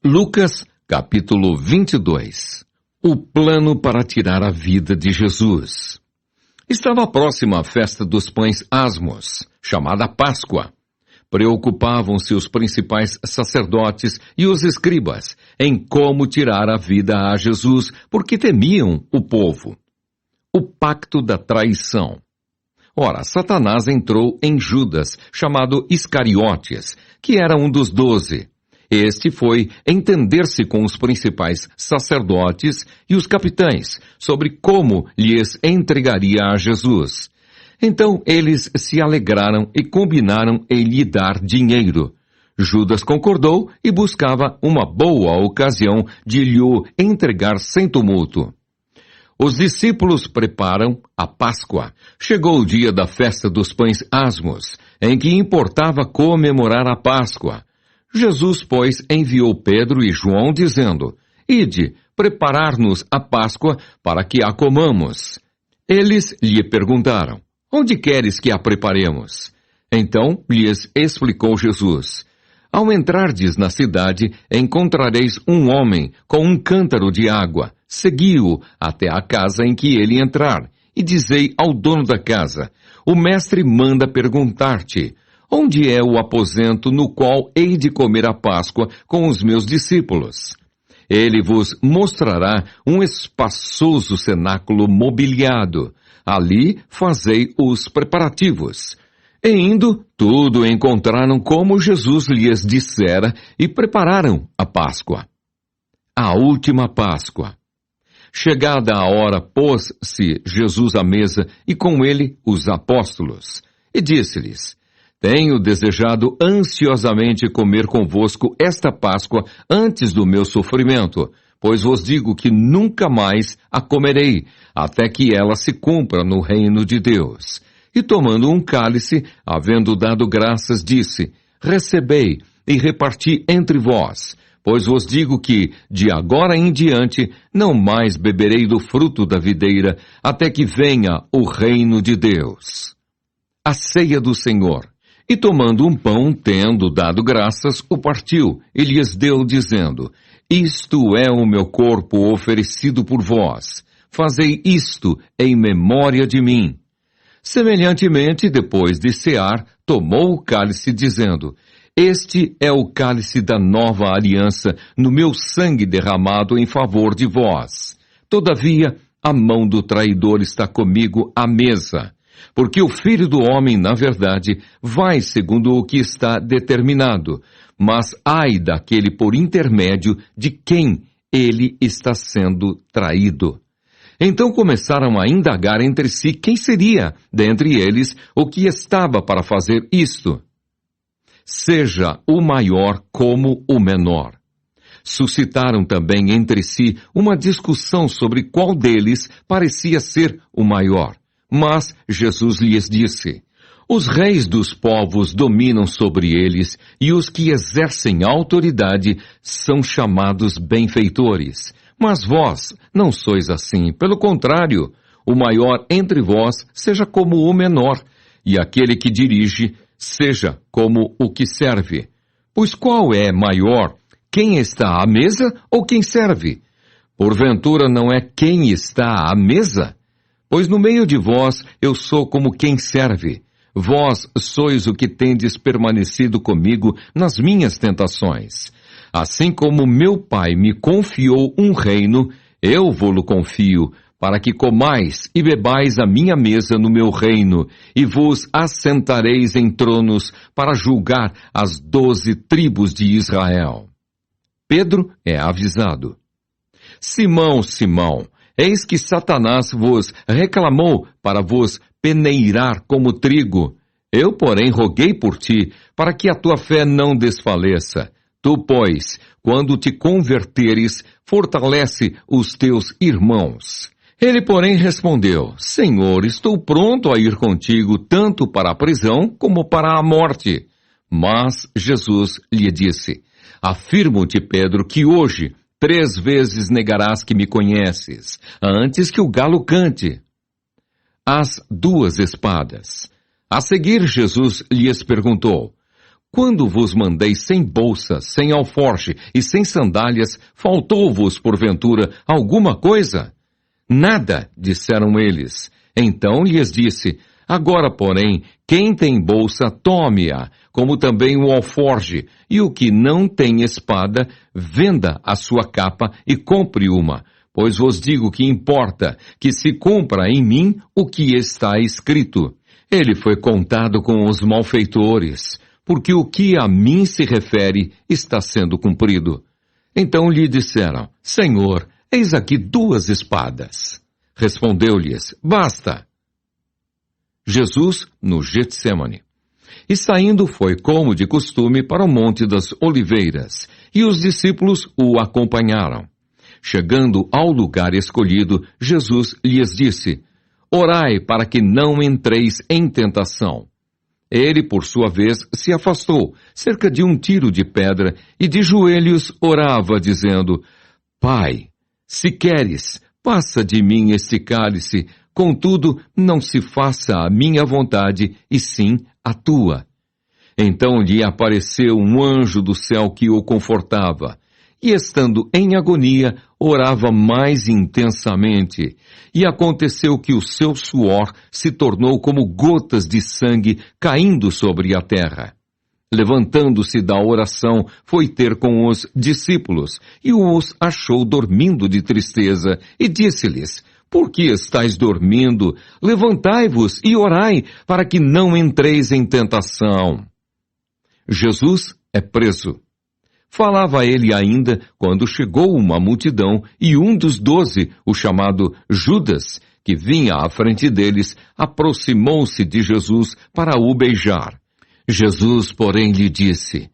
Lucas, capítulo 22. O plano para tirar a vida de Jesus. Estava próxima a festa dos pães asmos, chamada Páscoa. Preocupavam-se os principais sacerdotes e os escribas em como tirar a vida a Jesus, porque temiam o povo. O pacto da traição. Ora, Satanás entrou em Judas, chamado Iscariotes, que era um dos 12. Este foi entender-se com os principais sacerdotes e os capitães sobre como lhes entregaria a Jesus. Então eles se alegraram e combinaram em lhe dar dinheiro. Judas concordou e buscava uma boa ocasião de lhe entregar sem tumulto. Os discípulos preparam a Páscoa. Chegou o dia da festa dos pães asmos, em que importava comemorar a Páscoa. Jesus, pois, enviou Pedro e João, dizendo: Ide, preparar-nos a Páscoa para que a comamos. Eles lhe perguntaram: Onde queres que a preparemos? Então lhes explicou Jesus: Ao entrardes na cidade, encontrareis um homem com um cântaro de água. Segui-o até a casa em que ele entrar, e dizei ao dono da casa: O mestre manda perguntar-te: Onde é o aposento no qual hei de comer a Páscoa com os meus discípulos? Ele vos mostrará um espaçoso cenáculo mobiliado. Ali fazei os preparativos. E indo, tudo encontraram como Jesus lhes dissera e prepararam a Páscoa. A última Páscoa. Chegada a hora, pôs-se Jesus à mesa e com ele os apóstolos. E disse-lhes: Tenho desejado ansiosamente comer convosco esta Páscoa antes do meu sofrimento, pois vos digo que nunca mais a comerei, até que ela se cumpra no reino de Deus. E tomando um cálice, havendo dado graças, disse: Recebei e reparti entre vós, pois vos digo que, de agora em diante, não mais beberei do fruto da videira, até que venha o reino de Deus. A ceia do Senhor. E tomando um pão, tendo dado graças, o partiu, e lhes deu, dizendo: Isto é o meu corpo oferecido por vós. Fazei isto em memória de mim. Semelhantemente, depois de cear, tomou o cálice, dizendo: Este é o cálice da nova aliança, no meu sangue derramado em favor de vós. Todavia, a mão do traidor está comigo à mesa. Porque o Filho do Homem, na verdade, vai segundo o que está determinado, mas ai daquele por intermédio de quem ele está sendo traído. Então começaram a indagar entre si quem seria, dentre eles, o que estava para fazer isto. Seja o maior como o menor. Suscitaram também entre si uma discussão sobre qual deles parecia ser o maior. Mas Jesus lhes disse: Os reis dos povos dominam sobre eles, e os que exercem autoridade são chamados benfeitores. Mas vós não sois assim. Pelo contrário, o maior entre vós seja como o menor, e aquele que dirige seja como o que serve. Pois qual é maior, quem está à mesa ou quem serve? Porventura não é quem está à mesa? Pois no meio de vós eu sou como quem serve. Vós sois o que tendes permanecido comigo nas minhas tentações. Assim como meu Pai me confiou um reino, eu vô-lo confio, para que comais e bebais a minha mesa no meu reino, e vos assentareis em tronos para julgar as 12 tribos de Israel. Pedro é avisado. Simão, Simão, eis que Satanás vos reclamou para vos peneirar como trigo. Eu, porém, roguei por ti, para que a tua fé não desfaleça. Tu, pois, quando te converteres, fortalece os teus irmãos. Ele, porém, respondeu: Senhor, estou pronto a ir contigo, tanto para a prisão como para a morte. Mas Jesus lhe disse: Afirmo-te, Pedro, que hoje 3 vezes negarás que me conheces, antes que o galo cante. As 2 espadas. A seguir, Jesus lhes perguntou: Quando vos mandei sem bolsa, sem alforje e sem sandálias, faltou-vos, porventura, alguma coisa? Nada, disseram eles. Então lhes disse: agora, porém, quem tem bolsa, tome-a, como também o alforje, e o que não tem espada, venda a sua capa e compre uma. Pois vos digo que importa que se cumpra em mim o que está escrito. Ele foi contado com os malfeitores, porque o que a mim se refere está sendo cumprido. Então lhe disseram: Senhor, eis aqui 2 espadas. Respondeu-lhes: basta. Jesus no Getsêmani. E saindo foi, como de costume, para o Monte das Oliveiras, e os discípulos o acompanharam. Chegando ao lugar escolhido, Jesus lhes disse: orai para que não entreis em tentação. Ele, por sua vez, se afastou, cerca de 1 tiro de pedra, e de joelhos orava, dizendo: Pai, se queres, passa de mim este cálice, contudo, não se faça a minha vontade, e sim a tua. Então lhe apareceu um anjo do céu que o confortava, e estando em agonia, orava mais intensamente. E aconteceu que o seu suor se tornou como gotas de sangue caindo sobre a terra. Levantando-se da oração, foi ter com os discípulos, e os achou dormindo de tristeza, e disse-lhes: por que estáis dormindo? Levantai-vos e orai, para que não entreis em tentação. Jesus é preso. Falava ele ainda quando chegou uma multidão, e um dos 12, o chamado Judas, que vinha à frente deles, aproximou-se de Jesus para o beijar. Jesus, porém, lhe disse: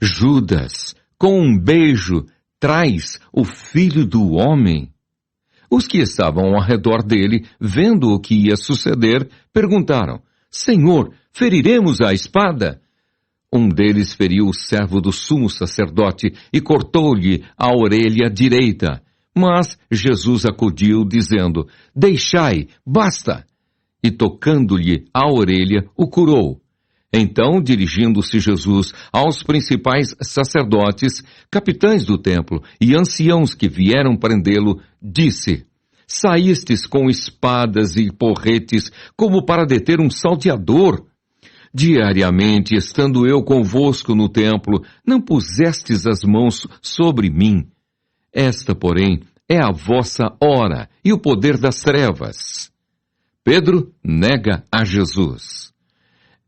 Judas, com um beijo, traz o Filho do Homem? Os que estavam ao redor dele, vendo o que ia suceder, perguntaram: Senhor, feriremos a espada? Um deles feriu o servo do sumo sacerdote e cortou-lhe a orelha direita. Mas Jesus acudiu, dizendo: deixai, basta! E tocando-lhe a orelha, o curou. Então, dirigindo-se Jesus aos principais sacerdotes, capitães do templo e anciãos que vieram prendê-lo, disse: saístes com espadas e porretes como para deter um salteador. Diariamente, estando eu convosco no templo, não pusestes as mãos sobre mim. Esta, porém, é a vossa hora e o poder das trevas. Pedro nega a Jesus.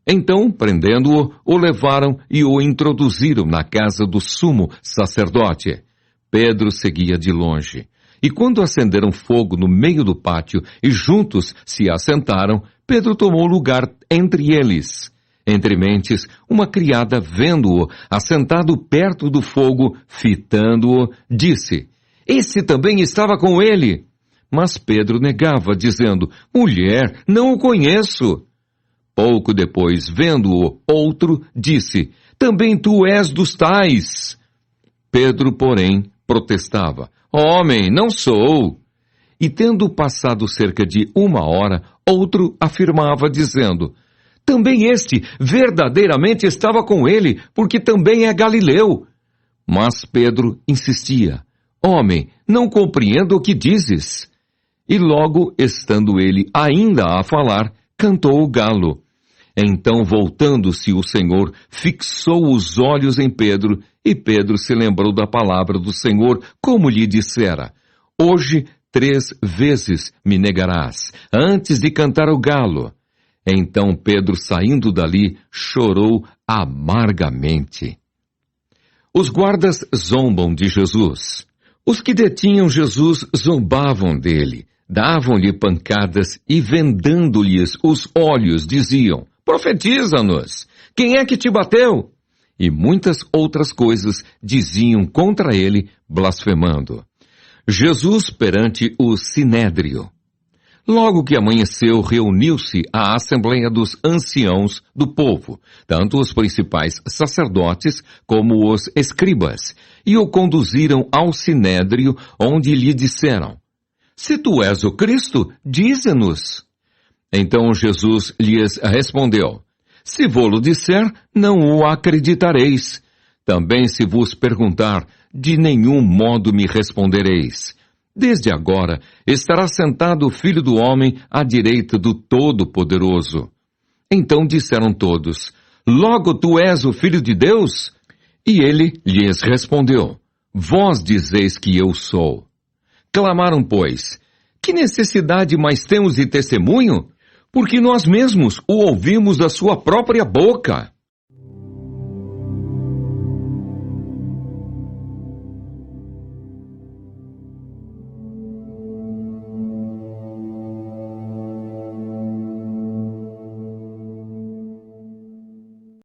Então, prendendo-o, o levaram e o introduziram na casa do sumo sacerdote. Pedro seguia de longe. E quando acenderam fogo no meio do pátio e juntos se assentaram, Pedro tomou lugar entre eles. Entre mentes, uma criada, vendo-o assentado perto do fogo, fitando-o, disse: esse também estava com ele. Mas Pedro negava, dizendo: mulher, não o conheço. Pouco depois, vendo-o outro, disse: também tu és dos tais. Pedro, porém, protestava: homem, não sou. E tendo passado cerca de 1 hora, outro afirmava, dizendo: também este verdadeiramente estava com ele, porque também é galileu. Mas Pedro insistia: homem, não compreendo o que dizes. E logo, estando ele ainda a falar, cantou o galo. Então, voltando-se o Senhor, fixou os olhos em Pedro, e Pedro se lembrou da palavra do Senhor, como lhe dissera: hoje 3 vezes me negarás, antes de cantar o galo. Então Pedro, saindo dali, chorou amargamente. Os guardas zombam de Jesus. Os que detinham Jesus zombavam dele, davam-lhe pancadas e, vendando-lhes os olhos, diziam: profetiza-nos! Quem é que te bateu? E muitas outras coisas diziam contra ele, blasfemando. Jesus perante o Sinédrio. Logo que amanheceu, reuniu-se a assembleia dos anciãos do povo, tanto os principais sacerdotes como os escribas, e o conduziram ao Sinédrio, onde lhe disseram: se tu és o Cristo, dize-nos. Então Jesus lhes respondeu: Se vô-lo disser, não o acreditareis. Também se vos perguntar, de nenhum modo me respondereis. Desde agora estará sentado o Filho do Homem à direita do Todo-Poderoso. Então disseram todos, logo tu és o Filho de Deus? E ele lhes respondeu, vós dizeis que eu sou. Clamaram, pois, que necessidade mais temos de testemunho? Porque nós mesmos o ouvimos da sua própria boca.